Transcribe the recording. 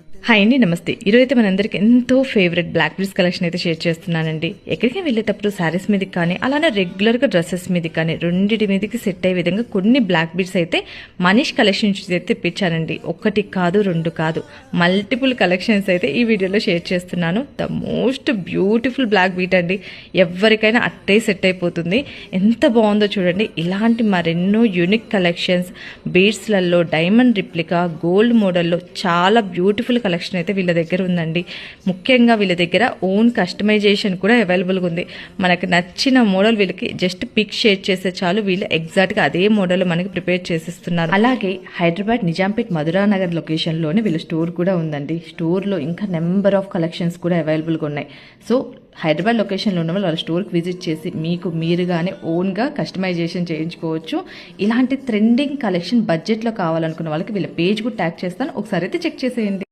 Hi అండి, నమస్తే. ఈరోజు అయితే మనందరికి ఎంతో ఫేవరెట్ బ్లాక్ బీడ్స్ కలెక్షన్ అయితే షేర్ చేస్తున్నానండి. ఎక్కడికి వెళ్ళేటప్పుడు శారీస్ మీదకి కానీ అలానే రెగ్యులర్గా డ్రెస్సెస్ మీదకి కానీ రెండింటి మీదకి సెట్ అయ్యే విధంగా కొన్ని బ్లాక్ బీడ్స్ అయితే మనీష్ కలెక్షన్ అయితే తెప్పించానండి. ఒకటి కాదు, రెండు కాదు, మల్టిపుల్ కలెక్షన్స్ అయితే ఈ వీడియోలో షేర్ చేస్తున్నాను. The most beautiful black bead అండి. ఎవరికైనా అట్టే సెట్ అయిపోతుంది. ఎంత బాగుందో చూడండి. ఇలాంటి మరెన్నో యూనిక్ కలెక్షన్స్ బీడ్స్లలో డైమండ్ రిప్లికా గోల్డ్ మోడల్లో చాలా బ్యూటిఫుల్ కలెక్షన్ అయితే వీళ్ళ దగ్గర ఉందండి. ముఖ్యంగా వీళ్ళ దగ్గర ఓన్ కస్టమైజేషన్ కూడా అవైలబుల్గా ఉంది. మనకు నచ్చిన మోడల్ వీళ్ళకి జస్ట్ పిక్ షేర్ చేస్తే చాలు, వీళ్ళు ఎగ్జాక్ట్గా అదే మోడల్ మనకి ప్రిపేర్ చేసిస్తున్నారు. అలాగే హైదరాబాద్ నిజాంపేట్ మధురానగర్ లొకేషన్లోనే వీళ్ళ స్టోర్ కూడా ఉందండి. స్టోర్లో ఇంకా నెంబర్ ఆఫ్ కలెక్షన్స్ కూడా అవైలబుల్గా ఉన్నాయి. సో హైదరాబాద్ లొకేషన్లో ఉన్న వాళ్ళ స్టోర్కి విజిట్ చేసి మీకు మీరుగానే ఓన్గా కస్టమైజేషన్ చేయించుకోవచ్చు. ఇలాంటి ట్రెండింగ్ కలెక్షన్ బడ్జెట్లో కావాలనుకున్న వాళ్ళకి వీళ్ళ పేజ్ కూడా ట్యాగ్ చేస్తాను, ఒకసారి అయితే చెక్ చేసేయండి.